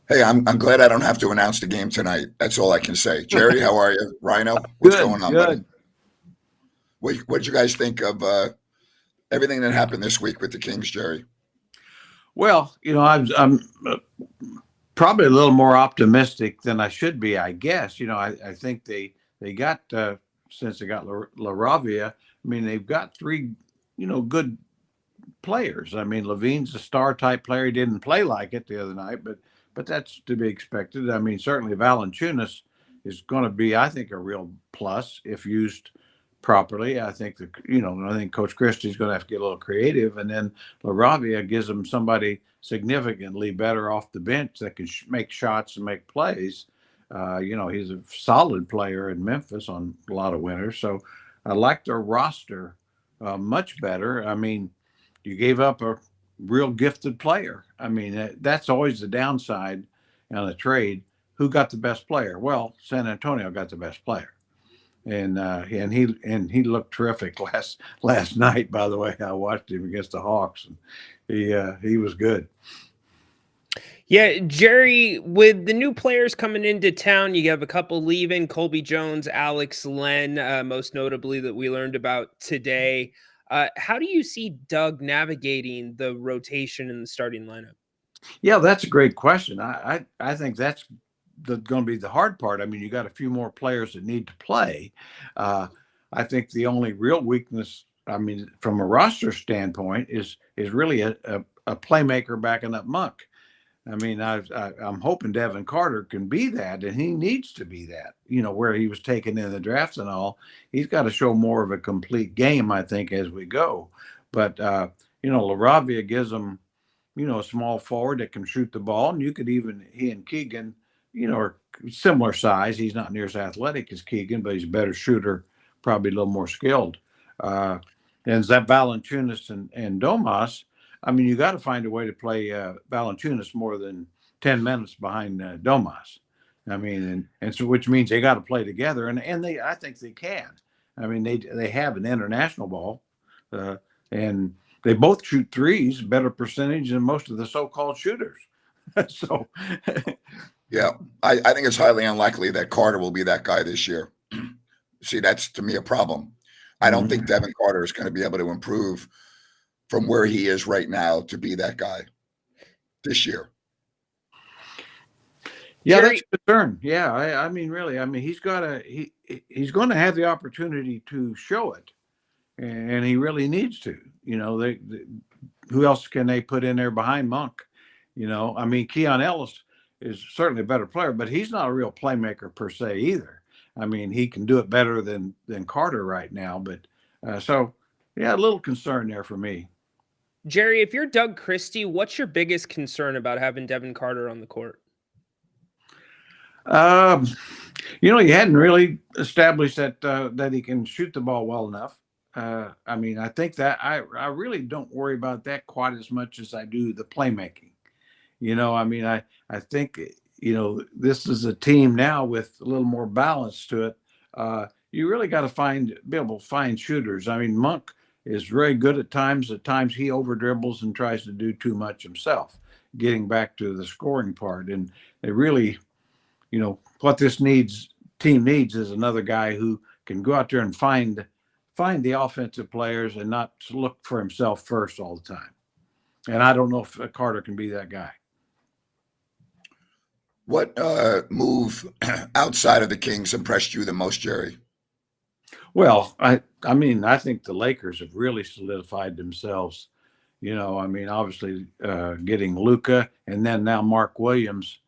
Hey, I'm glad I don't have to announce the game tonight. That's all I can say. Jerry, how are you? Rhino, what's Good, going on, buddy? good. What'd you guys think of everything that happened this week with the Kings, Jerry? Well, I'm probably a little more optimistic than I should be, I guess. I think they got since they got LaRavia. I mean, they've got three, good players. I mean, Levine's a star type player. He didn't play like it the other night, but that's to be expected. I mean, certainly Valanciunas is going to be, I think, a real plus if used properly. I think Coach Christie's going to have to get a little creative, and then LaRavia gives them somebody significantly better off the bench that can make shots and make plays. He's a solid player in Memphis on a lot of winners, so I like their roster much better. I mean, you gave up a real gifted player. I mean, that's always the downside on a trade. Who got the best player? Well, San Antonio got the best player, and he looked terrific last night. By the way, I watched him against the Hawks, and he was good. Yeah, Jerry, with the new players coming into town, you have a couple leaving, Colby Jones, Alex Len, most notably that we learned about today. How do you see Doug navigating the rotation in the starting lineup? Yeah, that's a great question. I think that's going to be the hard part. I mean, you got a few more players that need to play. I think the only real weakness, I mean, from a roster standpoint, is really a playmaker backing up Monk. I mean, I'm hoping Devin Carter can be that, and he needs to be that. Where he was taken in the draft and all, he's got to show more of a complete game, I think, as we go. But LaRavia gives him, a small forward that can shoot the ball, and he and Keegan, are similar size. He's not near as athletic as Keegan, but he's a better shooter, probably a little more skilled. And Zach Valanciunas and Domas. I mean, you got to find a way to play Valanciunas more than 10 minutes behind Domas. I mean, and so which means they got to play together, and I think they can. I mean, they have an international ball, and they both shoot threes, better percentage than most of the so-called shooters. So, Yeah, I think it's highly unlikely that Carter will be that guy this year. See, that's to me a problem. I don't think Devin Carter is going to be able to improve from where he is right now to be that guy this year. Yeah, Jerry, that's a concern. Yeah, I mean, really, I mean, he's going to have the opportunity to show it, and he really needs to. Who else can they put in there behind Monk? I mean, Keon Ellis is certainly a better player, but he's not a real playmaker per se either. I mean, he can do it better than Carter right now, but so yeah, a little concern there for me. Jerry, if you're Doug Christie, what's your biggest concern about having Devin Carter on the court? Um, he hadn't really established that he can shoot the ball well enough. I mean, I think that I really don't worry about that quite as much as I do the playmaking. I mean, I think this is a team now with a little more balance to it. You really got to be able to find shooters. I mean, Monk is very good at times. At times he over dribbles and tries to do too much himself. Getting back to the scoring part, and they really, what this team needs is another guy who can go out there and find the offensive players and not look for himself first all the time. And I don't know if Carter can be that guy. What move outside of the Kings impressed you the most, Jerry? Well, I mean, I think the Lakers have really solidified themselves. I mean, obviously getting Luka and then now Mark Williams,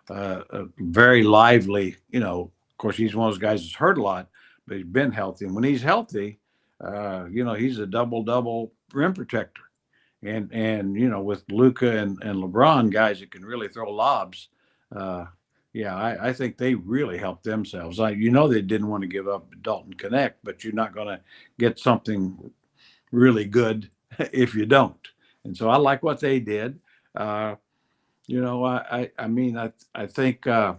very lively. Of course, he's one of those guys that's hurt a lot, but he's been healthy. And when he's healthy, he's a double rim protector. And with Luka and LeBron, guys that can really throw lobs. Yeah, I think they really helped themselves. They didn't want to give up Dalton Connect, but you're not going to get something really good if you don't. And so I like what they did. I mean, I think I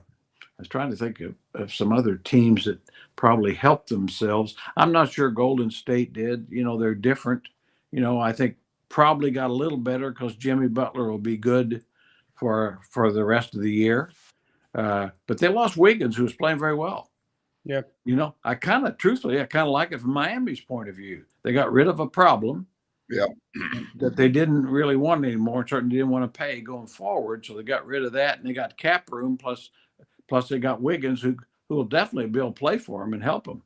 was trying to think of some other teams that probably helped themselves. I'm not sure Golden State did. They're different. I think probably got a little better because Jimmy Butler will be good for the rest of the year. But they lost Wiggins, who was playing very well. Yeah. I kind of like it from Miami's point of view. They got rid of a problem that they didn't really want anymore, and certainly didn't want to pay going forward. So they got rid of that, and they got cap room. Plus they got Wiggins, who will definitely be able to play for them and help them.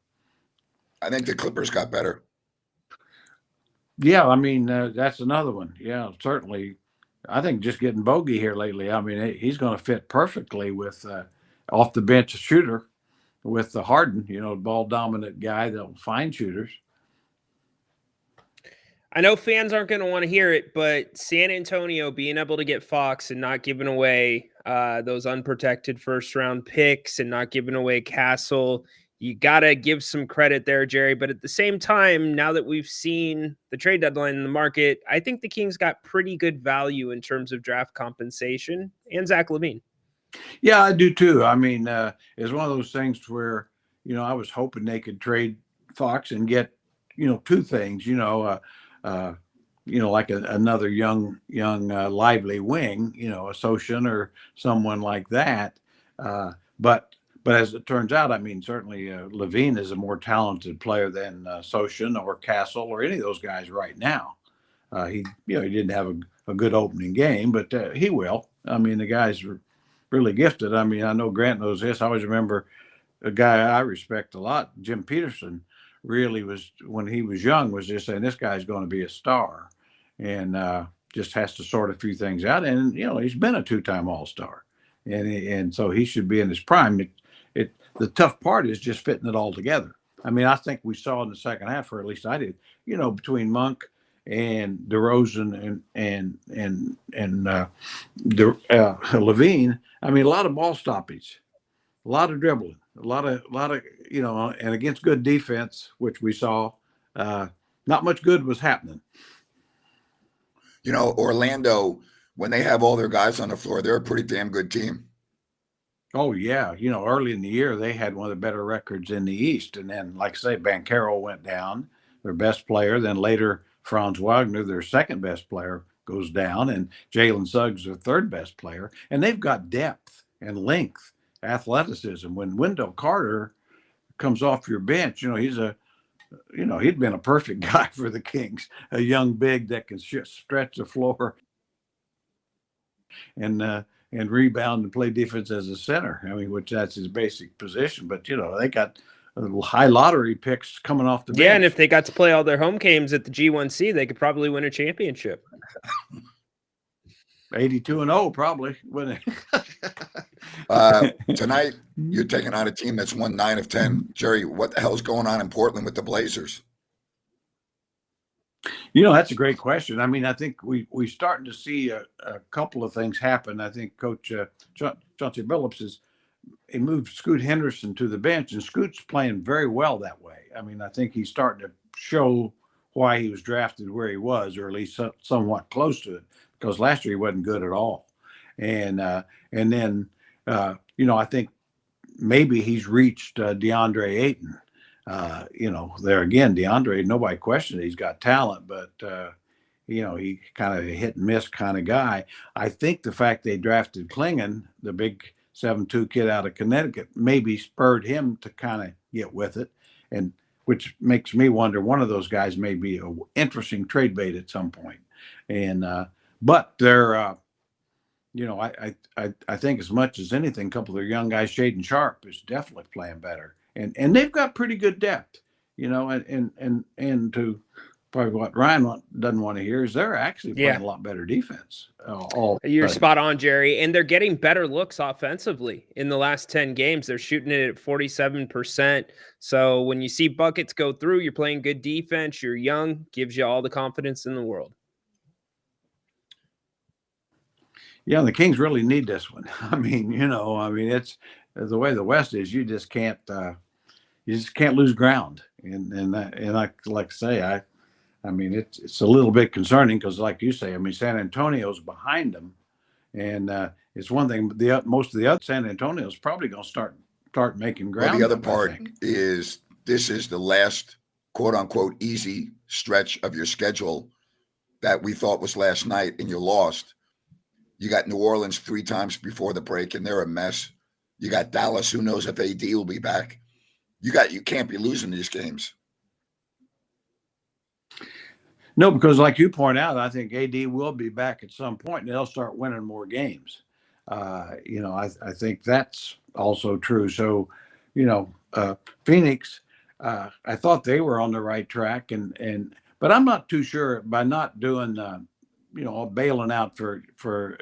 I think the Clippers got better. Yeah, I mean, that's another one. Yeah, certainly. I think just getting Bogey here lately, I mean, he's going to fit perfectly with off the bench shooter with the Harden, ball dominant guy that'll find shooters. I know fans aren't going to want to hear it, but San Antonio being able to get Fox and not giving away those unprotected first-round picks and not giving away Castle, you got to give some credit there, Jerry. But at the same time, now that we've seen the trade deadline in the market, I think the Kings got pretty good value in terms of draft compensation and Zach LaVine. Yeah, I do too. I mean, it's one of those things where, I was hoping they could trade Fox and get, two things, like another young lively wing, a Sochan or someone like that. But as it turns out, I mean, certainly LaVine is a more talented player than Sochan or Castle or any of those guys right now. He didn't have a good opening game, but he will. I mean, the guy's really gifted. I mean, I know Grant knows this. I always remember a guy I respect a lot, Jim Peterson, really was, when he was young, was just saying this guy's going to be a star, and just has to sort a few things out. And he's been a two-time All-Star, and so he should be in his prime. The tough part is just fitting it all together. I mean, I think we saw in the second half, or at least I did, between Monk and DeRozan and LaVine. I mean, a lot of ball stoppage, a lot of dribbling, a lot of and against good defense, which we saw, not much good was happening. Orlando, when they have all their guys on the floor, they're a pretty damn good team. Oh, yeah. Early in the year, they had one of the better records in the East. And then, like I say, Banchero went down, their best player. Then later, Franz Wagner, their second best player, goes down. And Jalen Suggs, their third best player. And they've got depth and length, athleticism. When Wendell Carter comes off your bench, he'd been a perfect guy for the Kings, a young big that can stretch the floor and rebound and play defense as a center. I mean, which that's his basic position. But, they got high lottery picks coming off the bench. Yeah, and if they got to play all their home games at the G1C, they could probably win a championship. 82-0 probably, wouldn't it? Tonight, you're taking on a team that's won 9 of 10. Jerry, what the hell's going on in Portland with the Blazers? That's a great question. I mean, I think we're starting to see a couple of things happen. I think Coach Chauncey Billups he moved Scoot Henderson to the bench, and Scoot's playing very well that way. I mean, I think he's starting to show why he was drafted where he was, or at least somewhat close to it, because last year he wasn't good at all. And then I think maybe he's reached DeAndre Ayton. There again, DeAndre, nobody questioned it. He's got talent, but, he kind of a hit and miss kind of guy. I think the fact they drafted Klingon, the big 7'2" kid out of Connecticut, maybe spurred him to kind of get with it, and which makes me wonder one of those guys may be an interesting trade bait at some point. And, but they're, I think as much as anything, a couple of their young guys, Shaden Sharp is definitely playing better. And they've got pretty good depth, and to probably what Ryan doesn't want to hear is they're actually playing a lot better defense. You're spot on, Jerry. And they're getting better looks offensively in the last 10 games. They're shooting it at 47%. So when you see buckets go through, you're playing good defense, you're young, gives you all the confidence in the world. Yeah, the Kings really need this one. I mean, it's the way the West is. You just can't lose ground. And I like to say, I mean, it's a little bit concerning because, like you say, I mean, San Antonio's behind them, and it's one thing. Most of the other San Antonio's probably going to start making ground. Well, the other part is this is the last quote unquote easy stretch of your schedule that we thought was last night, and you lost. You got New Orleans 3 times before the break, and they're a mess. You got Dallas, who knows if AD will be back. You can't be losing these games. No, because like you point out, I think AD will be back at some point, and they'll start winning more games. I think that's also true. So, Phoenix, I thought they were on the right track, but I'm not too sure by not doing, bailing out for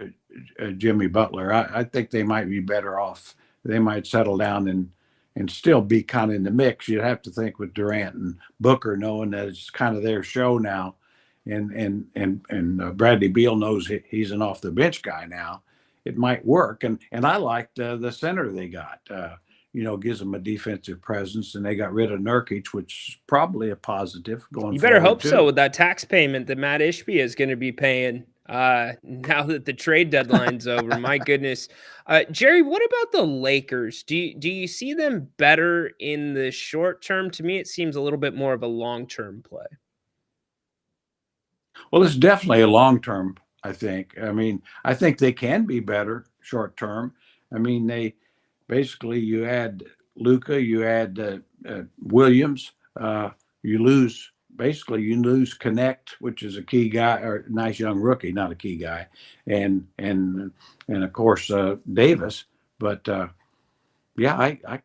Jimmy Butler. I think they might be better off. They might settle down and still be kind of in the mix. You'd have to think with Durant and Booker knowing that it's kind of their show now, and Bradley Beal knows he's an off the bench guy now. It might work, and I liked the center they got. Gives them a defensive presence, and they got rid of Nurkic, which is probably a positive going. You better hope too. So with that tax payment that Matt Ishbia is going to be paying now that the trade deadline's over. My goodness, Jerry, what about the Lakers? Do you see them better in the short term? To me, it seems a little bit more of a long-term play. Well, it's definitely a long-term, I think. I mean, I think they can be better short-term. I mean, you add Luka, you add Williams, you lose Connect, which is a key guy, or a nice young rookie, not a key guy, and of course Davis. But I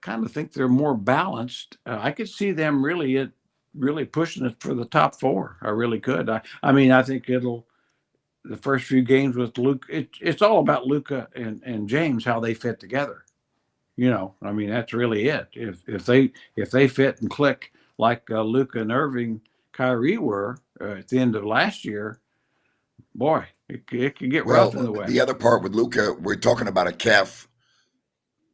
kind of think they're more balanced. I could see them really pushing it for the top 4. I really could. I think the first few games with Luke, it's all about Luka and James, how they fit together. That's really it. If they fit and click like Luka and Irving, Kyrie were at the end of last year, boy, it could get rough in the West. The other part with Luka, we're talking about a calf,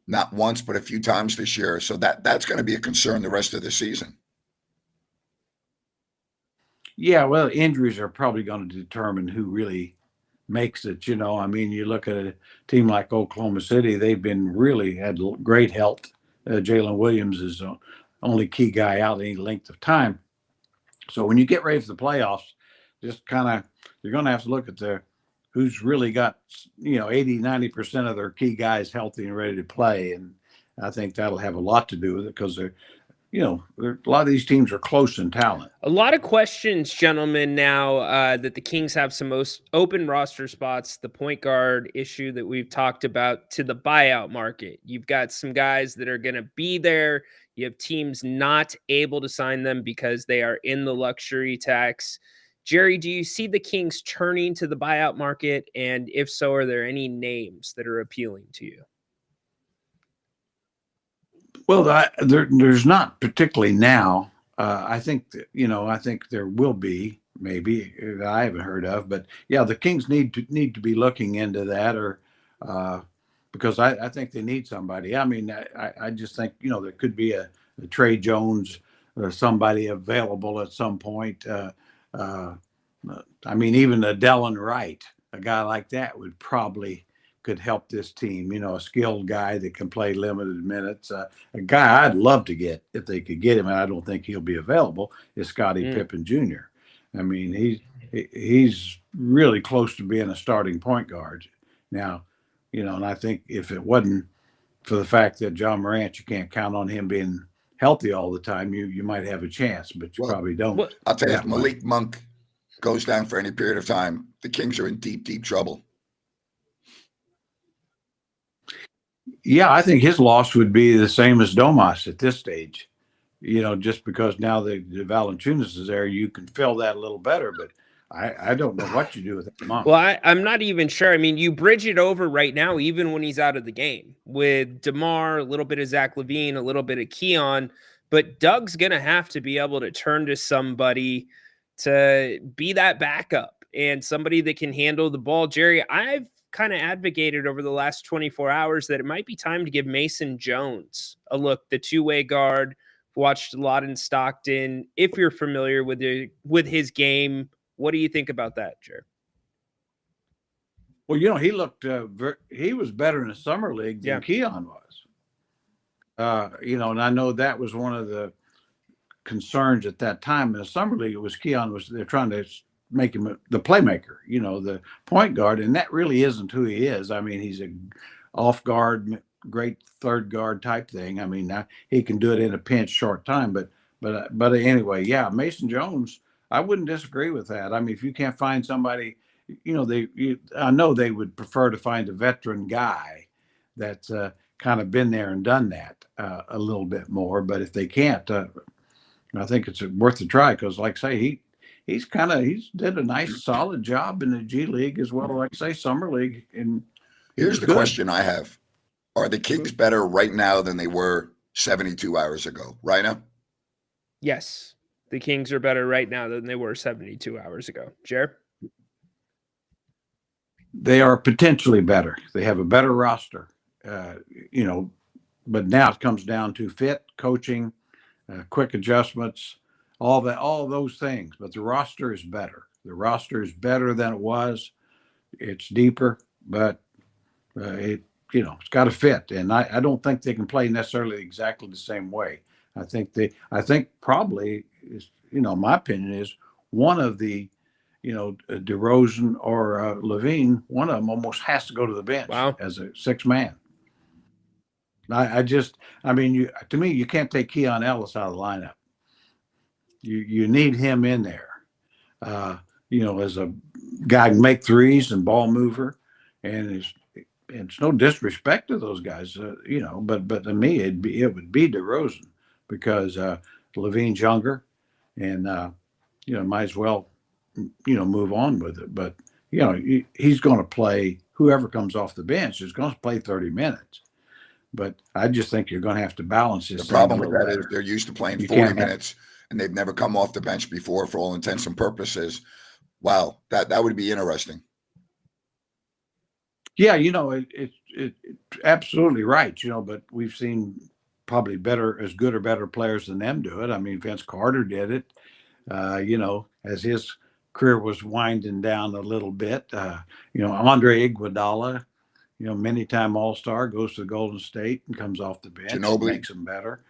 not once but a few times this year, so that's going to be a concern the rest of the season. Yeah, well, injuries are probably going to determine who really makes it. You look at a team like Oklahoma City; they've been really had great health. Jalen Williams is the only key guy out any length of time. So when you get ready for the playoffs, just you're going to have to look at who's really got 80-90% of their key guys healthy and ready to play, and I think that'll have a lot to do with it because a lot of these teams are close in talent. A lot of questions, gentlemen, now that the Kings have some most open roster spots, the point guard issue that we've talked about, to the buyout market. You've got some guys that are going to be there. You have teams not able to sign them because they are in the luxury tax. Jerry, do you see the Kings turning to the buyout market? And if so, are there any names that are appealing to you? Well, there's not particularly now. I think there will be maybe that I haven't heard of, but yeah, the Kings need to be looking into that, or because I think they need somebody. I just think there could be a Trey Jones or somebody available at some point. Even a Delon Wright, a guy like that could help this team, a skilled guy that can play limited minutes. A guy I'd love to get, if they could get him, and I don't think he'll be available, is Scottie Pippen Jr. He's really close to being a starting point guard now, and I think if it wasn't for the fact that John Morant, you can't count on him being healthy all the time, you might have a chance, but you probably don't. I'll tell you, if Malik Monk goes down for any period of time, the Kings are in deep, deep trouble. Yeah, I think his loss would be the same as Domas at this stage. Just because now the Valanciunas is there, you can fill that a little better. But I don't know what you do with that Monk. Well, I'm not even sure. You bridge it over right now, even when he's out of the game, with DeMar, a little bit of Zach LaVine, a little bit of Keon. But Doug's going to have to be able to turn to somebody to be that backup and somebody that can handle the ball. Jerry, I've kind of advocated over the last 24 hours that it might be time to give Mason Jones a look, the two-way guard. Watched a lot in Stockton. If you're familiar with his game, what do you think about that, Jerry? Well, he looked he was better in the summer league than Keon was. And I know that was one of the concerns at that time in the summer league. It was they're trying to make him the playmaker, the point guard, and that really isn't who he is. I mean, he's a off guard, great third guard type thing. I mean, he can do it in a pinch, short time, but anyway, yeah, Mason Jones, I wouldn't disagree with that. I mean, if you can't find somebody, I know they would prefer to find a veteran guy that's kind of been there and done that a little bit more. But if they can't, I think it's worth a try because, like I say, he's did a nice solid job in the G League as well, like I say, Summer League. And here's the question I have: are the Kings better right now than they were 72 hours ago? Right now? Yes, the Kings are better right now than they were 72 hours ago. Jared? They are potentially better. They have a better roster, but now it comes down to fit, coaching, quick adjustments, all those things. But the roster is better. The roster is better than it was. It's deeper, but it's got to fit. And I don't think they can play necessarily exactly the same way. I think probably is, my opinion is one of the, DeRozan or Levine, one of them almost has to go to the bench as a sixth man. To me, you can't take Keon Ellis out of the lineup. You need him in there, as a guy can make threes and ball mover, and it's no disrespect to those guys, but to me it would be DeRozan because Levine's younger, and might as well move on with it. But he's going to play. Whoever comes off the bench is going to play 30 minutes. But I just think you're going to have to balance this. The problem with that is they're used to playing 40 minutes, and they've never come off the bench before for all intents and purposes. Wow, that would be interesting. Yeah, it's absolutely right. But we've seen probably as good or better players than them do it. I mean, Vince Carter did it. As his career was winding down a little bit. Andre Iguodala, many-time All-Star, goes to Golden State and comes off the bench and makes them better.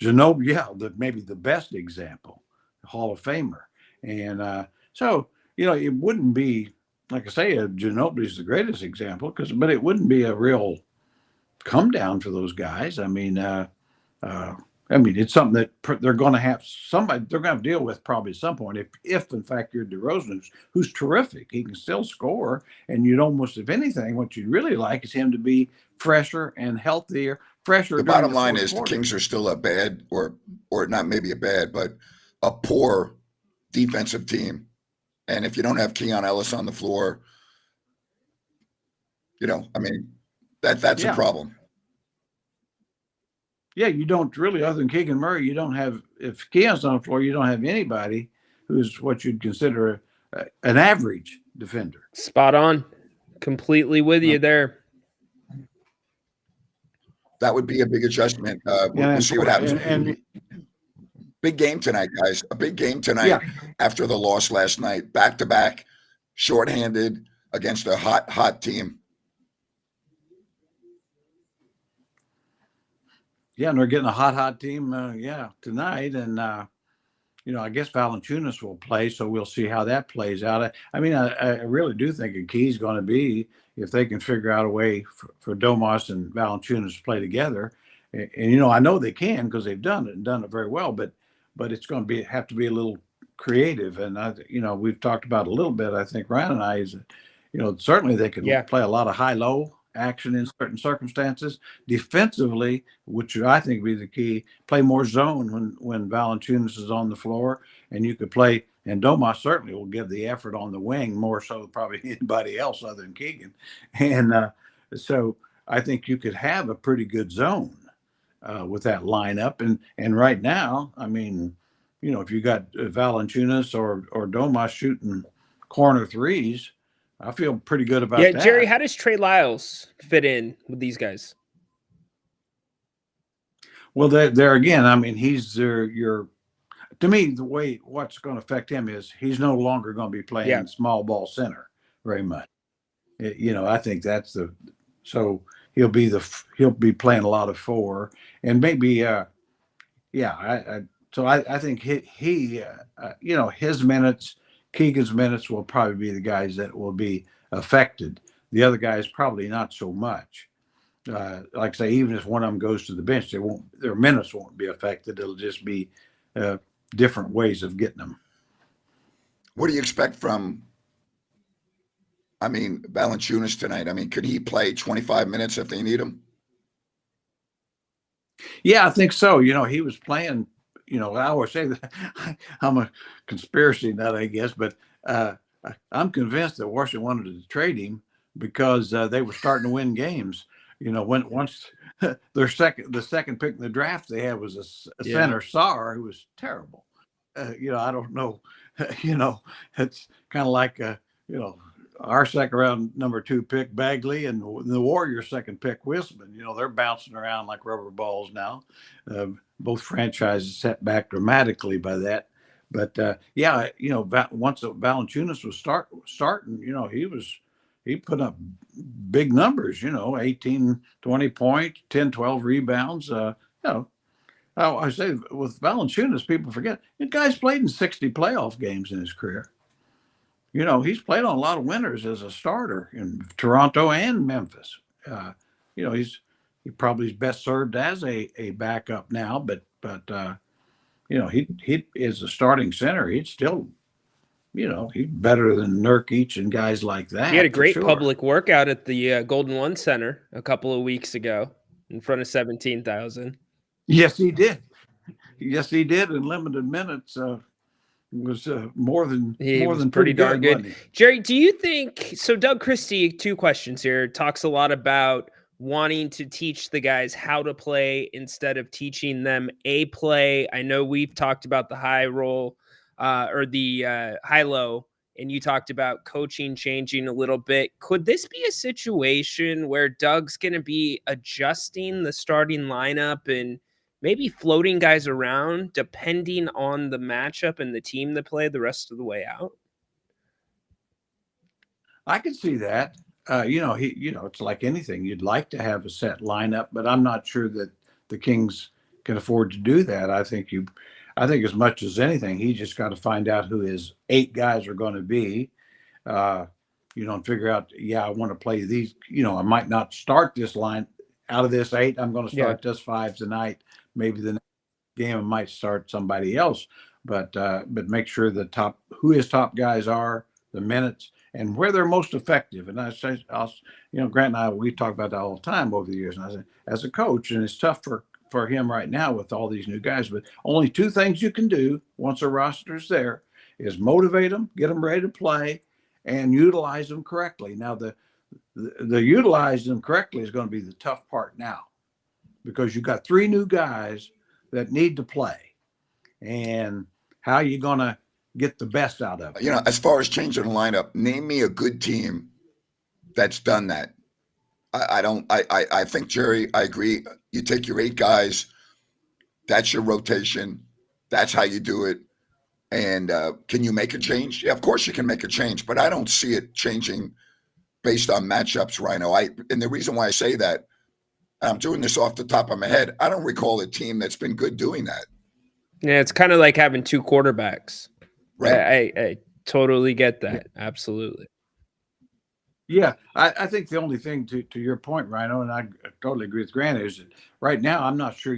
Ginobili, maybe the best example, Hall of Famer. And so, it wouldn't be, like I say, Ginobili is the greatest example, but it wouldn't be a real come down for those guys. It's something that they're going to have to deal with probably at some point. If in fact you're DeRozan, who's terrific, he can still score, and you'd almost, if anything, what you'd really like is him to be fresher and healthier. The bottom line is the Kings are still a bad, or not maybe a bad, but a poor defensive team. And if you don't have Keon Ellis on the floor, that's a problem. Yeah, you don't really, other than Keegan Murray, you don't have, if Keon's on the floor, you don't have anybody who's what you'd consider an average defender. Spot on. Completely with you there. That would be a big adjustment. We'll see what happens. And big game tonight, guys. A big game tonight after the loss last night. Back-to-back, shorthanded against a hot team. Yeah, and they're getting a hot team, tonight. And, I guess Valanciunas will play, so we'll see how that plays out. I really do think a key is going to be if they can figure out a way for Domas and Valanciunas to play together. And I know they can because they've done it and done it very well, but it's going to have to be a little creative. And, we've talked about a little bit, I think, Ryan and I, is, certainly they can play a lot of high-low action in certain circumstances. Defensively, which I think would be the key, play more zone when Valanciunas is on the floor, and you could play, and Domas certainly will give the effort on the wing more so than probably anybody else other than Keegan. And so I think you could have a pretty good zone with that lineup. And right now, if you got Valanciunas or Domas shooting corner threes, I feel pretty good about that. Jerry, how does Trey Lyles fit in with these guys? Well, there again, he's to me, the way what's going to affect him is he's no longer going to be playing small ball center very much. I think that's so he'll be playing a lot of four, and maybe, So I think his minutes, Keegan's minutes will probably be the guys that will be affected. The other guys probably not so much. Like I say, even if one of them goes to the bench, their minutes won't be affected. It'll just be different ways of getting them. What do you expect from, Valanciunas tonight? Could he play 25 minutes if they need him? Yeah, I think so. He was playing, I always say that I'm a conspiracy nut, I guess, but I'm convinced that Washington wanted to trade him because they were starting to win games. Once the second pick in the draft they had was a center, Sarr, who was terrible. I don't know. It's kind of like our second round number 2 pick Bagley and the Warriors' second pick Wisman. They're bouncing around like rubber balls now. Both franchises set back dramatically by that. But once Valanciunas was starting, he put up big numbers. 18, 20 points, 10, 12 rebounds. I say with Valanciunas, people forget the guy's played in 60 playoff games in his career. He's played on a lot of winners as a starter in Toronto and Memphis. He probably is best served as a backup now, but he is a starting center. He'd still, he's better than Nurkic and guys like that. He had a great public workout at the Golden One Center a couple of weeks ago in front of 17,000. Yes, he did. Yes, he did in limited minutes. Was more than pretty darn good. Jerry, do you think so? Doug Christie, 2 questions here, talks a lot about wanting to teach the guys how to play instead of teaching them a play. I know we've talked about the high roll or the high low, and you talked about coaching changing a little bit. Could this be a situation where Doug's going to be adjusting the starting lineup and maybe floating guys around depending on the matchup and the team that play the rest of the way out? I can see that. It's like anything. You'd like to have a set lineup, but I'm not sure that the Kings can afford to do that. I think as much as anything, he just got to find out who his 8 guys are going to be. And figure out, I want to play these. I might not start this line out of this 8. I'm going to start this 5 tonight. Maybe the next game I might start somebody else, but make sure who his top guys are, the minutes, and where they're most effective. And I say, Grant and I, we talk about that all the time over the years. And I say, as a coach, and it's tough for him right now with all these new guys, but only 2 things you can do once a roster's there is motivate them, get them ready to play, and utilize them correctly. Now, the utilize them correctly is going to be the tough part now, because you got 3 new guys that need to play, and how are you going to get the best out of it? As far as changing the lineup, name me a good team that's done that. I think, Jerry, I agree. You take your 8 guys, that's your rotation. That's how you do it. And can you make a change? Yeah, of course you can make a change, but I don't see it changing based on matchups, Rhino. And the reason why I say that, I'm doing this off the top of my head, I don't recall a team that's been good doing that. Yeah, it's kind of like having 2 quarterbacks. Right. I totally get that. Absolutely. Yeah, I think the only thing to your point, Rhino, and I totally agree with Grant, is that right now I'm not sure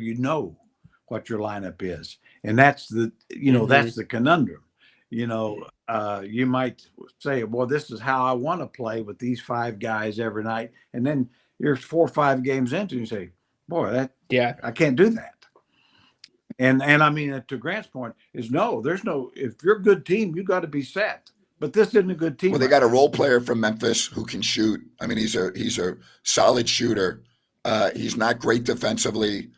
what your lineup is. And that's that's the conundrum. You might say, well, this is how I want to play with these 5 guys every night. And then you're 4 or 5 games into and you say, boy, I can't do that. And to Grant's point is if you're a good team, you got to be set. But this isn't a good team. Well, they got a role player from Memphis who can shoot. He's a solid shooter. He's not great defensively.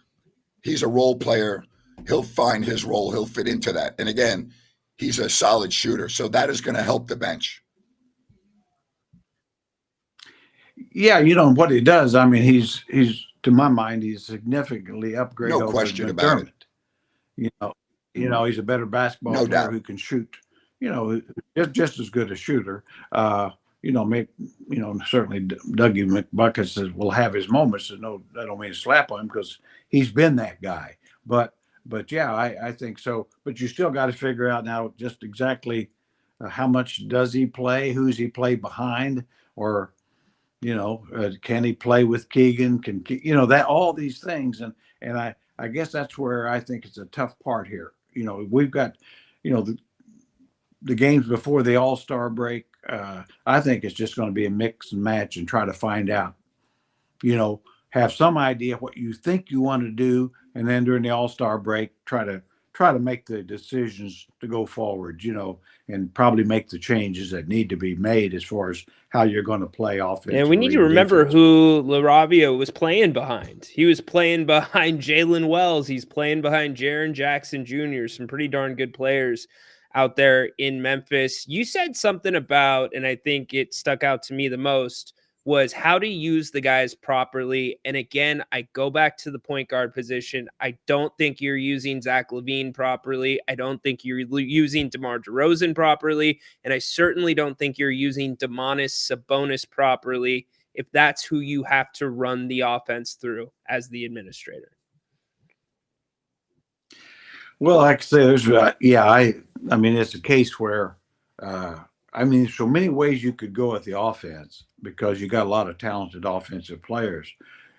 He's a role player. He'll find his role. He'll fit into that. And again, he's a solid shooter. So that is going to help the bench. Yeah, what he does. He's to my mind, he's significantly upgraded. No question about it. He's a better basketball player who can shoot. Just as good a shooter. Certainly Dougie McBucket will have his moments. I don't mean to slap on him because he's been that guy. But But yeah, I think so. But you still got to figure out now just exactly how much does he play? Who's he play behind? Or can he play with Keegan? That all these things, and I guess that's where I think it's a tough part here. We've got, the games before the All-Star break. I think it's just going to be a mix and match and try to find out. Have some idea what you think you want to do, and then during the All-Star break, try to make the decisions to go forward. And probably make the changes that need to be made as far as how you're going to play offense. And we need to remember who LaRavia was playing behind. He was playing behind Jalen Wells. He's playing behind Jaren Jackson Jr., some pretty darn good players out there in Memphis. You said something about, and I think it stuck out to me the most, was how to use the guys properly. And again, I go back to the point guard position. I don't think you're using Zach LaVine properly. I don't think you're using DeMar DeRozan properly. And I certainly don't think you're using Domantas Sabonis properly if that's who you have to run the offense through as the administrator. Well, like I say, there's, I mean, it's a case where, so many ways you could go at the offense because you got a lot of talented offensive players,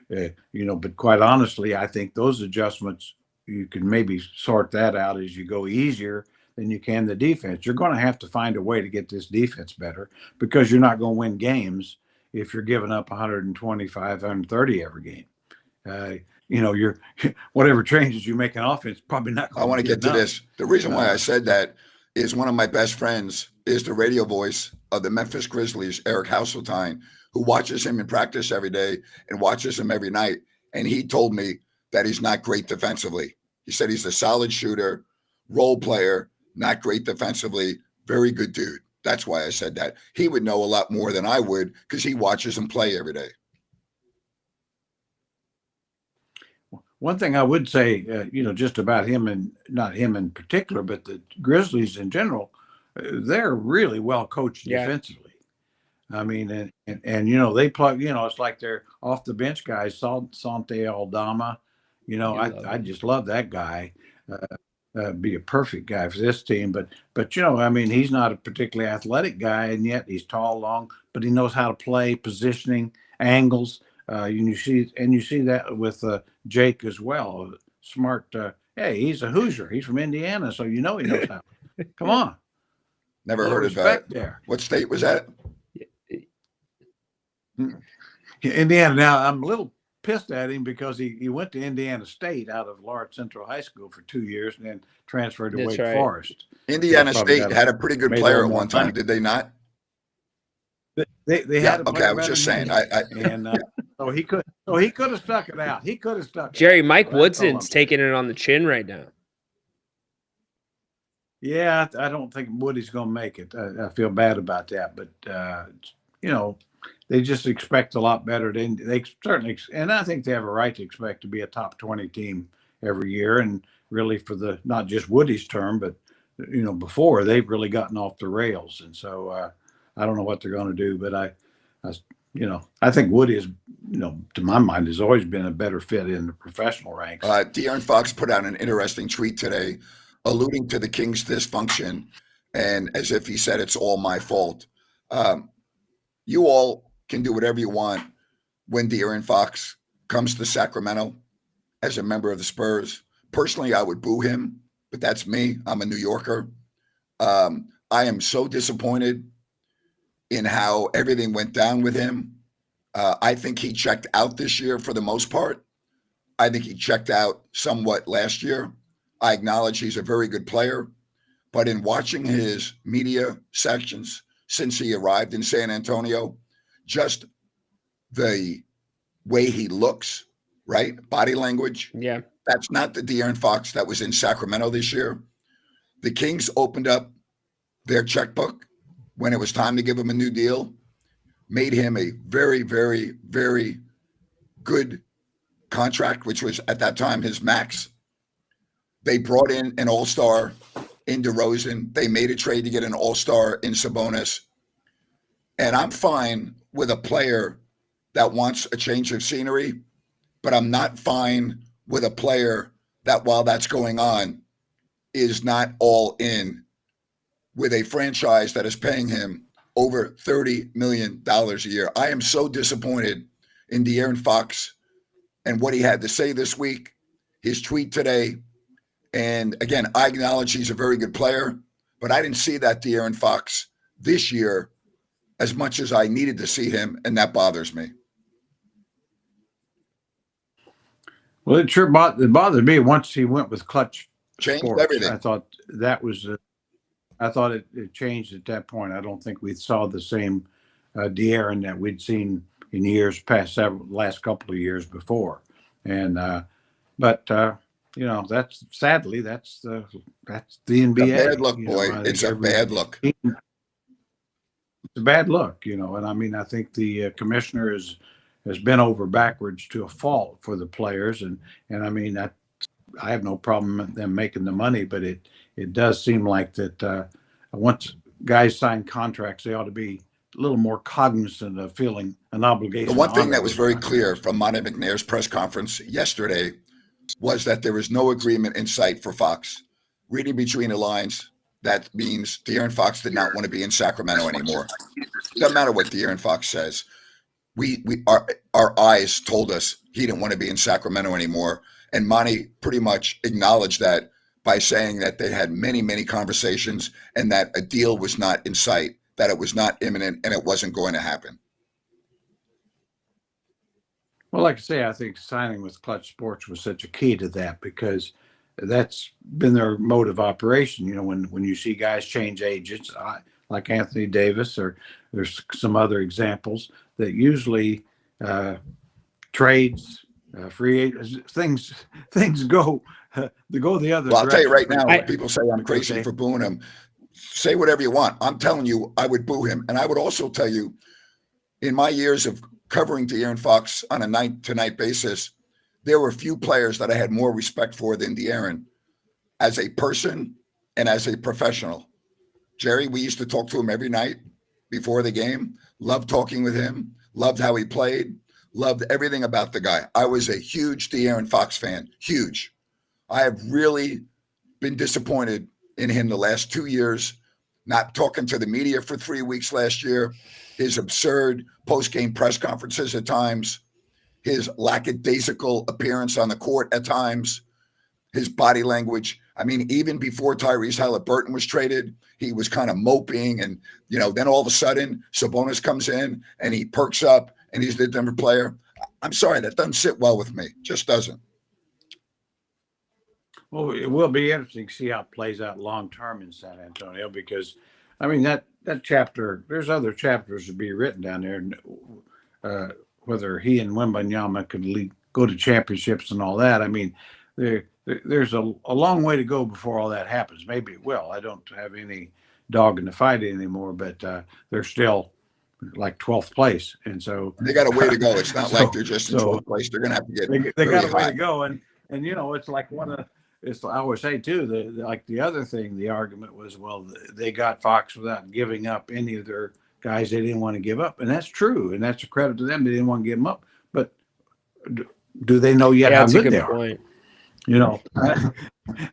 but quite honestly, I think those adjustments, you can maybe sort that out as you go easier than you can the defense. You're going to have to find a way to get this defense better because you're not going to win games if you're giving up 125, 130 every game. You're whatever changes you make in offense, probably not. I want to get to this. The reason why I said that is one of my best friends is the radio voice of the Memphis Grizzlies, Eric Hasseltine, who watches him in practice every day and watches him every night. And he told me that he's not great defensively. He said he's a solid shooter, role player, not great defensively, very good dude. That's why I said that. He would know a lot more than I would because he watches him play every day. One thing I would say, just about him, and not him in particular, but the Grizzlies in general, they're really well coached defensively. I mean, and they plug, it's like they're off the bench guys, Sante Aldama. I just love that guy. Be a perfect guy for this team. But he's not a particularly athletic guy, and yet he's tall, long, but he knows how to play positioning, angles. You see that with Jake as well. Smart. Hey, he's a Hoosier. He's from Indiana, so he knows how. Come on. Never heard of that. There. What state was that? Indiana. Now, I'm a little pissed at him because he went to Indiana State out of Lawrence Central High School for 2 years and then transferred to Wake Forest. Indiana State had a pretty good player at one time, did they not? They had a player. Okay, I was just saying. So he could have stuck it out. He could have stuck. Jerry, Mike Woodson's taking it on the chin right now. Yeah, I don't think Woody's going to make it. I feel bad about that, but they just expect a lot better. They certainly, and I think they have a right to expect to be a top 20 team every year, and really for the not just Woody's term, but before they've really gotten off the rails, and so I don't know what they're going to do, but I think Woody is, to my mind, has always been a better fit in the professional ranks. De'Aaron Fox put out an interesting tweet today, alluding to the Kings' dysfunction, and as if he said it's all my fault. You all can do whatever you want when De'Aaron Fox comes to Sacramento as a member of the Spurs. Personally, I would boo him, but that's me. I'm a New Yorker. I am so disappointed in how everything went down with him. I think he checked out this year for the most part. I think he checked out somewhat last year. I acknowledge he's a very good player, but in watching his media sections since he arrived in San Antonio, just the way he looks, right? Body language. Yeah. That's not the De'Aaron Fox that was in Sacramento this year. The Kings opened up their checkbook when it was time to give him a new deal, made him a very, very, very good contract, which was at that time his max. They brought in an all-star in DeRozan. They made a trade to get an all-star in Sabonis. And I'm fine with a player that wants a change of scenery, but I'm not fine with a player that while that's going on, is not all in with a franchise that is paying him over $30 million a year. I am so disappointed in De'Aaron Fox and what he had to say this week, his tweet today. And again, I acknowledge he's a very good player, but I didn't see that De'Aaron Fox this year as much as I needed to see him, and that bothers me. Well, it sure bothered me once he went with Clutch Changed Sports. everything. I thought that was I thought it changed at that point. I don't think we saw the same De'Aaron that we'd seen in years past, last couple of years before. And but you know, that's sadly that's the NBA. It's a bad look, You boy. know, It's a bad look. It's a bad look, you know. And I mean, I think the commissioner has been over backwards to a fault for the players, and I mean that I have no problem with them making the money, but it does seem like that once guys sign contracts, they ought to be a little more cognizant of feeling an obligation. The one thing that was very clear from Monty McNair's press conference yesterday was that there was no agreement in sight for Fox. Reading between the lines, that means De'Aaron Fox did not want to be in Sacramento anymore. Doesn't matter what De'Aaron Fox says. Our eyes told us he didn't want to be in Sacramento anymore. And Monty pretty much acknowledged that by saying that they had many, many conversations and that a deal was not in sight, that it was not imminent and it wasn't going to happen. Well, like I say, I think signing with Clutch Sports was such a key to that because that's been their mode of operation. You know, when you see guys change agents, like Anthony Davis, or there's some other examples that usually trades, free agents, things go they go the other. Well, I'll tell you right now, direction. people say I'm crazy for booing him. Say whatever you want. I'm telling you, I would boo him. And I would also tell you, in my years of covering De'Aaron Fox on a night-to-night basis, there were few players that I had more respect for than De'Aaron as a person and as a professional. Jerry, we used to talk to him every night before the game. Loved talking with him. Loved how he played. Loved everything about the guy. I was a huge De'Aaron Fox fan. Huge. I have really been disappointed in him the last 2 years, not talking to the media for 3 weeks last year, his absurd post-game press conferences at times, his lackadaisical appearance on the court at times, his body language. I mean, even before Tyrese Halliburton was traded, he was kind of moping. And, you know, then all of a sudden Sabonis comes in and he perks up and he's the Denver player. I'm sorry, that doesn't sit well with me. Just doesn't. Well, it will be interesting to see how it plays out long term in San Antonio because, I mean, that chapter, there's other chapters to be written down there, whether he and Wembanyama could go to championships and all that. I mean, there's a long way to go before all that happens. Maybe it will. I don't have any dog in the fight anymore, but they're still like 12th place. And so they got a way to go. It's not like they're just in 12th place. They're going to have to get they got a way to go. And, you know, it's like I always say too, the other thing, the argument was, well, they got Fox without giving up any of their guys they didn't want to give up. And that's true. And that's a credit to them. They didn't want to give them up. But do they know yet how good they are? You know,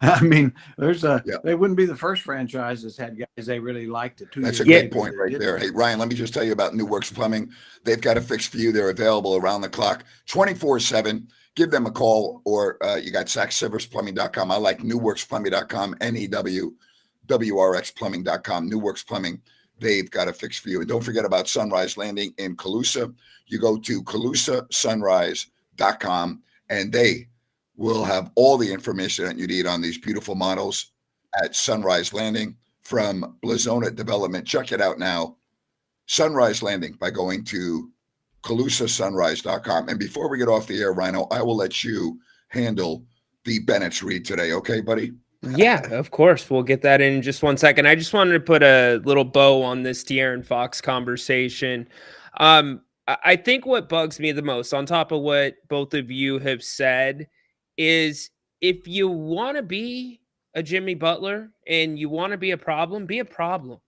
I mean, they wouldn't be the first franchise that's had guys they really liked it. That's a great point right there. Hey, Ryan, let me just tell you about New Works Plumbing. They've got a fix for you. They're available around the clock, 24/7. Give them a call, or you got SackSilversPlumbing.com. I like NewWorksPlumbing.com, NEWWRXPlumbing.com, New Works Plumbing. They've got a fix for you. And don't forget about Sunrise Landing in Calusa. You go to CalusaSunrise.com, and they will have all the information that you need on these beautiful models at Sunrise Landing from Blazona Development. Check it out now. Sunrise Landing by going to CalusaSunrise.com. And before we get off the air, Rhino, I will let you handle the Bennett's read today. Okay, buddy? Yeah, of course. We'll get that in just 1 second. I just wanted to put a little bow on this De'Aaron Fox conversation. I think what bugs me the most, on top of what both of you have said, is if you want to be a Jimmy Butler and you want to be a problem, be a problem.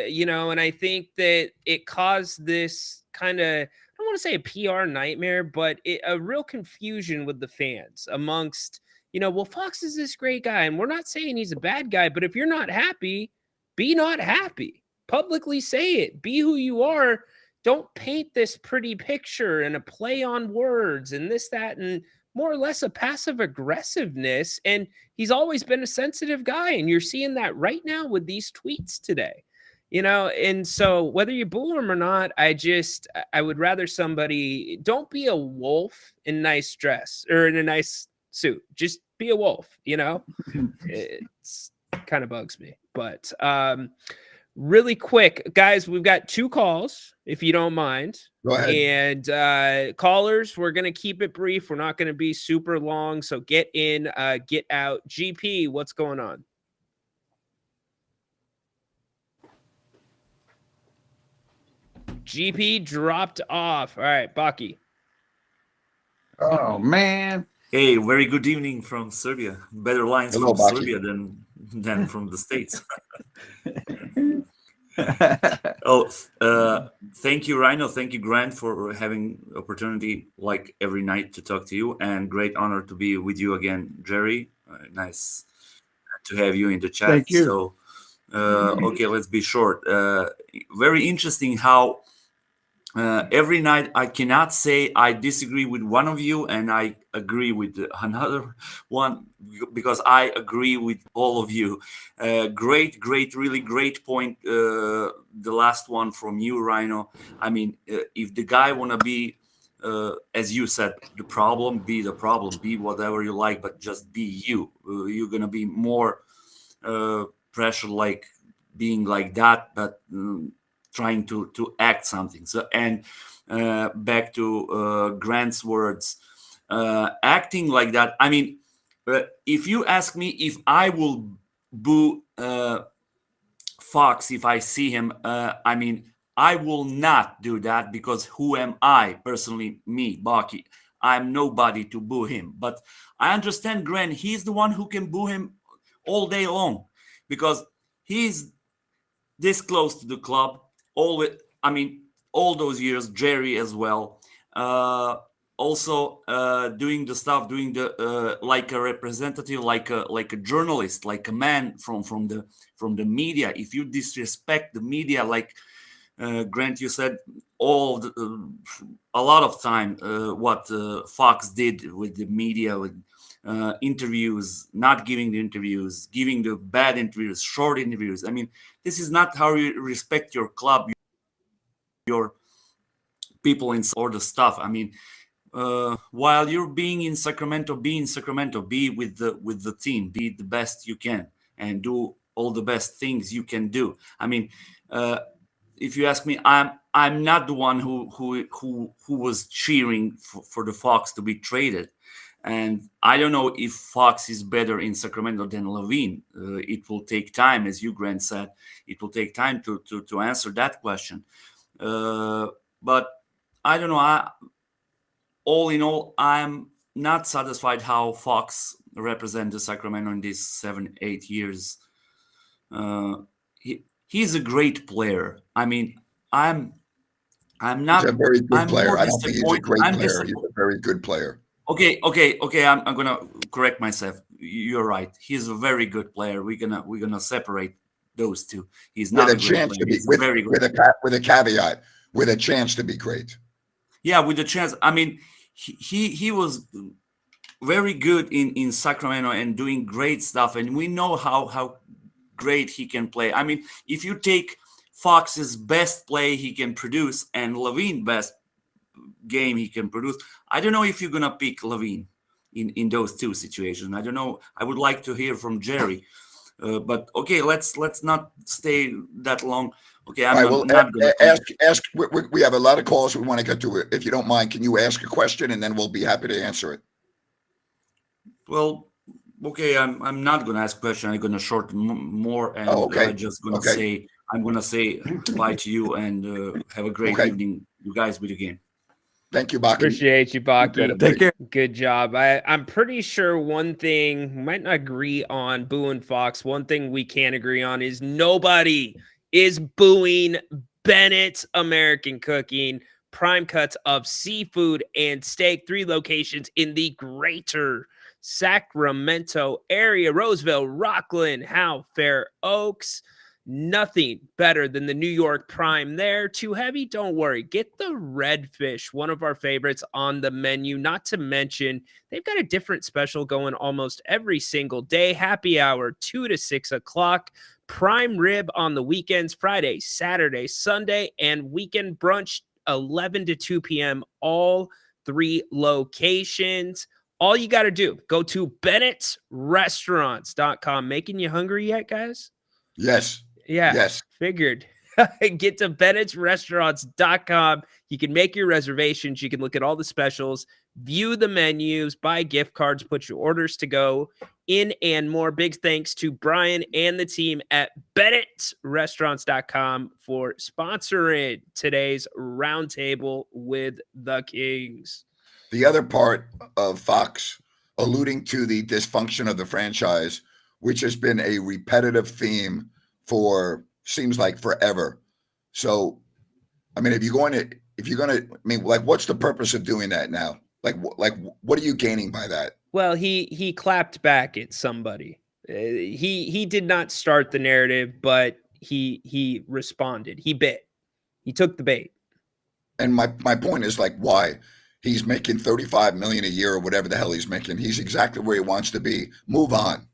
You know, and I think that it caused this kind of, I don't want to say a PR nightmare, but a real confusion with the fans amongst, well, Fox is this great guy, and we're not saying he's a bad guy, but if you're not happy, be not happy. Publicly say it. Be who you are. Don't paint this pretty picture and a play on words and this, that, and more or less a passive aggressiveness. And he's always been a sensitive guy. And you're seeing that right now with these tweets today, and so whether you boo him or not, I would rather somebody, don't be a wolf in nice dress or in a nice suit. Just be a wolf, it's kind of bugs me. But really quick, guys, we've got 2 calls, if you don't mind. Go ahead. And callers, we're going to keep it brief. We're not going to be super long. So get in, get out. GP, what's going on? GP dropped off. All right, Baki. Oh, man. Hey, very good evening from Serbia. Better lines Hello, from Baki. Serbia than from the States. Thank you, Rhino. Thank you, Grant, for having opportunity like every night to talk to you, and great honor to be with you again, Jerry. Nice to have you in the chat. Thank you. So, okay, let's be short. Very interesting how every night I cannot say I disagree with one of you and I agree with another one, because I agree with all of you. Great, really great point. The last one from you, Rhino. I mean, if the guy want to be, as you said, the problem, be whatever you like, but just be you. You're going to be more pressure like being like that, but trying to act something. So, and back to Grant's words, acting like that. I mean, if you ask me if I will boo Fox if I see him, I mean, I will not do that, because who am I personally? Me, Baki. I'm nobody to boo him. But I understand Grant. He's the one who can boo him all day long, because he's this close to the club. All those years, Jerry as well. Also doing the like a representative, like a journalist, like a man from the media. If you disrespect the media, like Grant, you said a lot of time what Fox did with the media, with interviews, not giving the interviews, giving the bad interviews, short interviews. I mean, this is not how you respect your club, your people in or the stuff. I mean, while you're being in Sacramento, be in Sacramento, be with the team, be the best you can, and do all the best things you can do. I mean, if you ask me, I'm not the one who was cheering for the Fox to be traded. And I don't know if Fox is better in Sacramento than Levine. It will take time, as you, Grant, said. It will take time to answer that question. But I don't know. All in all, I'm not satisfied how Fox represents Sacramento in these 7-8 years. He's a great player. I mean, I'm not. He's a very good I'm player. more I don't think he's a great I'm player. He's a very good player. Okay. I'm gonna correct myself. You're right. He's a very good player. We're gonna separate those two. He's not With a a great chance player. to be He's very good. with a caveat, with a chance to be great. Yeah, with a chance. I mean, he was very good in Sacramento and doing great stuff. And we know how great he can play. I mean, if you take Fox's best play he can produce and Levine's best game he can produce, I don't know if you're gonna pick Levine in those two situations. I don't know. I would like to hear from Jerry. But okay, let's not stay that long. Okay, I'm not gonna ask. We have a lot of calls. We want to get to it. If you don't mind, can you ask a question and then we'll be happy to answer it. Well, okay, I'm not gonna ask a question. I'm gonna shorten more, and I'm just gonna say I'm gonna say bye to you and have a great evening. You guys with the game. Thank you, Baki. Appreciate you, Baki. Take care. Good job. I'm pretty sure one thing we might not agree on booing Fox. One thing we can agree on is nobody is booing Bennett's American Cooking. Prime cuts of seafood and steak, 3 locations in the greater Sacramento area, Roseville, Rockland, Howe, Fair Oaks. Nothing better than the New York Prime there. Too heavy? Don't worry. Get the Redfish, one of our favorites on the menu. Not to mention, they've got a different special going almost every single day. Happy hour, 2 to 6 o'clock. Prime rib on the weekends, Friday, Saturday, Sunday, and weekend brunch, 11 to 2 p.m. All 3 locations. All you got to do, go to Bennett'sRestaurants.com. Making you hungry yet, guys? Yes. Yeah, Yes. figured. Get to Bennett'sRestaurants.com. You can make your reservations. You can look at all the specials, view the menus, buy gift cards, put your orders to go in and more. Big thanks to Brian and the team at Bennett'sRestaurants.com for sponsoring today's Roundtable with the Kings. The other part of Fox alluding to the dysfunction of the franchise, which has been a repetitive theme for seems like forever. So, I mean, if you're going to, I mean, like, what's the purpose of doing that now? Like, what are you gaining by that? Well, he clapped back at somebody. He did not start the narrative, but he responded. He bit. He took the bait. And my point is, like, why? He's making $35 million a year or whatever the hell he's making. He's exactly where he wants to be. Move on.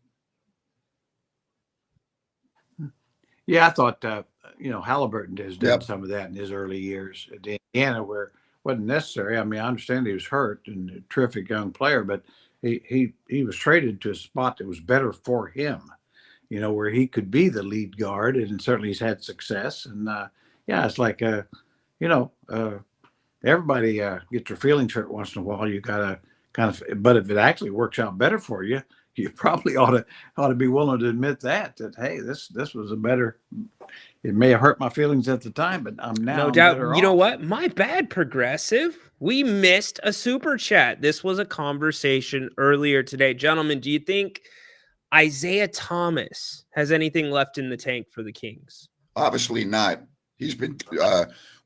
Yeah, I thought Halliburton has done some of that in his early years at Indiana, where it wasn't necessary. I mean, I understand he was hurt and a terrific young player, but he was traded to a spot that was better for him, where he could be the lead guard, and certainly he's had success. And it's like everybody gets their feelings hurt once in a while. You gotta but if it actually works out better for you, you probably ought to be willing to admit that hey, this was a better. It may have hurt my feelings at the time, but I'm now no doubt. Better you know off. what? My bad, Progressive. We missed a super chat. This was a conversation earlier today, gentlemen. Do you think Isaiah Thomas has anything left in the tank for the Kings? Obviously not. He's been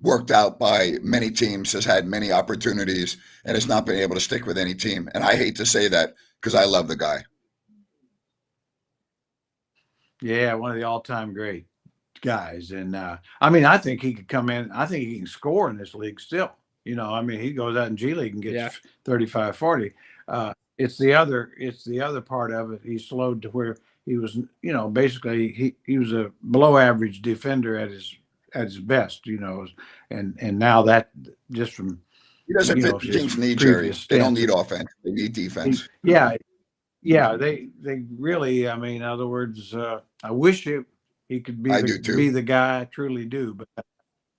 worked out by many teams, has had many opportunities, and has not been able to stick with any team. And I hate to say that because I love the guy. Yeah, one of the all-time great guys. And I mean, I think he could come in. I think he can score in this league still. I mean, he goes out in G League and gets 35, 40. It's the other part of it. He slowed to where he was, basically he was a below average defender at his best, and now that just from he doesn't fit the team's need, Jerry. They don't need offense. They need defense. They really, I mean, in other words, I wish he could be the guy. I truly do, but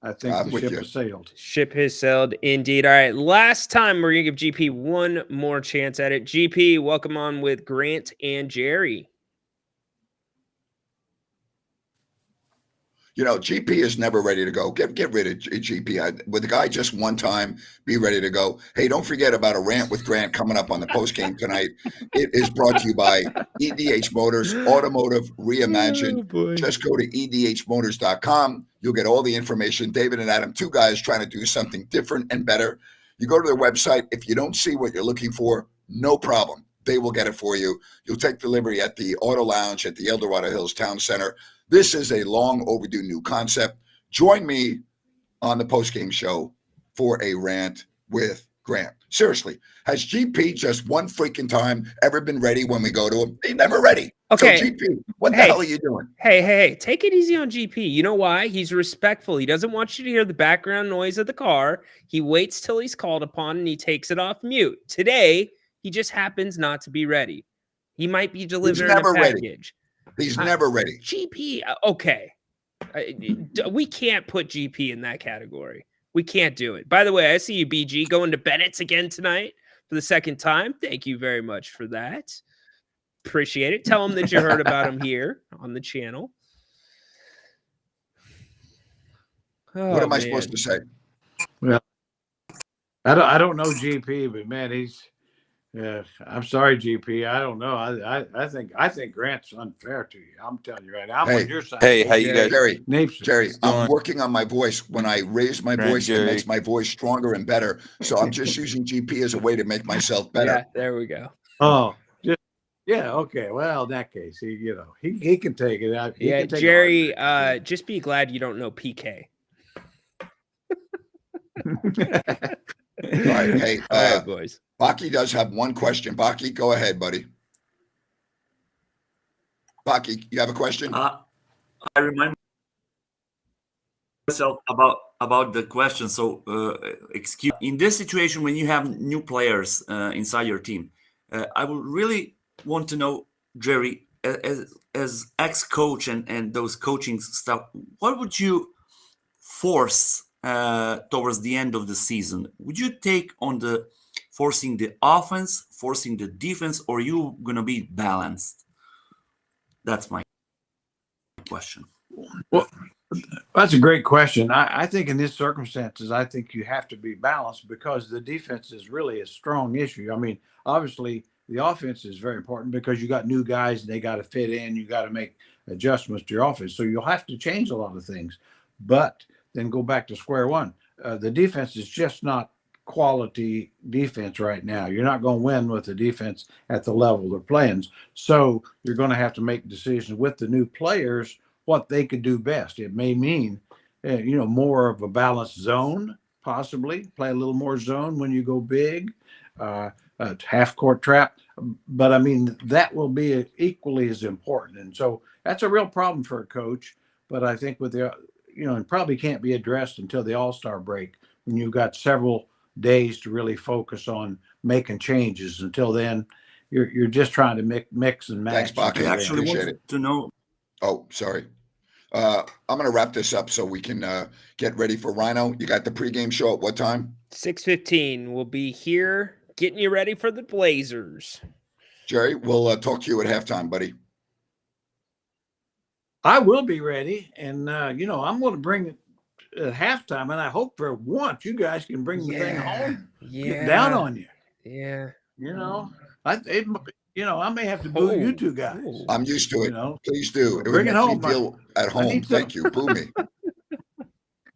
I think the ship has sailed. Ship has sailed indeed. All right, last time we're gonna give GP one more chance at it. GP, welcome on with Grant and Jerry. GP is never ready to go. Get rid of GP. With the guy just one time, be ready to go. Hey, don't forget about a rant with Grant coming up on the postgame tonight. It is brought to you by EDH Motors, Automotive Reimagined. Just go to edhmotors.com. You'll get all the information. David and Adam, 2 guys trying to do something different and better. You go to their website. If you don't see what you're looking for, no problem. They will get it for you. You'll take delivery at the Auto Lounge at the El Dorado Hills Town Center. This is a long overdue new concept. Join me on the postgame show for a rant with Grant. Seriously, has GP just one freaking time ever been ready when we go to him? He's never ready. Okay. So GP, what the hell are you doing? Hey, take it easy on GP. You know why? He's respectful. He doesn't want you to hear the background noise of the car. He waits till he's called upon and he takes it off mute. Today, he just happens not to be ready. He might be delivering a package. He's never ready. GP, okay. We can't put GP in that category. We can't do it. By the way, I see you, BG, going to Bennett's again tonight for the second time. Thank you very much for that. Appreciate it. Tell him that you heard about him here on the channel. What am I supposed to say? Well, I don't know GP, but man, he's. I'm sorry, GP. I don't know. I think Grant's unfair to you. I'm telling you right now. I'm on your side. Hey, how you guys? Jerry, I'm working on my voice. When I raise my voice, it makes my voice stronger and better. So I'm just using GP as a way to make myself better. Yeah, there we go. Oh, Yeah. Okay. Well, in that case, he can take it out. He Yeah, can take Jerry, it just be glad you don't know PK. All right. Hey, All right, boys. Baki does have one question. Baki, go ahead, buddy. Baki, you have a question? I remind myself about the question. So, excuse in this situation when you have new players inside your team, I would really want to know, Jerry, as ex-coach and those coaching stuff, what would you force towards the end of the season? Would you take on the forcing the offense, forcing the defense, or you gonna be balanced? That's my question. Well, that's a great question. I think in these circumstances, I think you have to be balanced because the defense is really a strong issue. I mean, obviously, the offense is very important because you got new guys and they got to fit in. You got to make adjustments to your offense. So you'll have to change a lot of things. But then go back to square one. The defense is just not quality defense right now. You're not going to win with the defense at the level they're playing. So you're going to have to make decisions with the new players what they could do best. It may mean, more of a balanced zone, possibly play a little more zone when you go big, a half court trap. But I mean, that will be equally as important. And so that's a real problem for a coach. But I think with it probably can't be addressed until the All-Star break when you've got several days to really focus on making changes. Until then, you're just trying to mix and match. Thanks, Baki. I actually Appreciate wanted it. to know. Oh, sorry. I'm going to wrap this up so we can get ready for Rhino. You got the pregame show at what time? 6:15. We'll be here getting you ready for the Blazers. Jerry, we'll talk to you at halftime, buddy. I will be ready, and I'm going to bring it at halftime, and I hope for once you guys can bring the thing home, get down on you. Yeah. I may have to boo you two guys. I'm used to it. Please do. It Bring would it make home, me feel at home. Thank you. Boo me.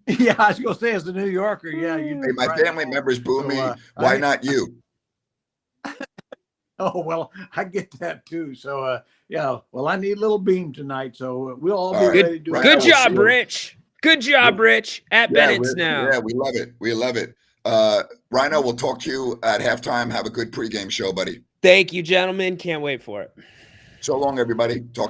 Yeah, I was going to say as a New Yorker, yeah. Hey, my family members boo me. Why not you? Oh, well, I get that too. So, I need a little beam tonight. So we'll all be ready to do it. Good job, Rich. Good job, Rich. At Bennett's now. Yeah, we love it. We love it. Rhino, we'll talk to you at halftime. Have a good pregame show, buddy. Thank you, gentlemen. Can't wait for it. So long, everybody. Talk to you.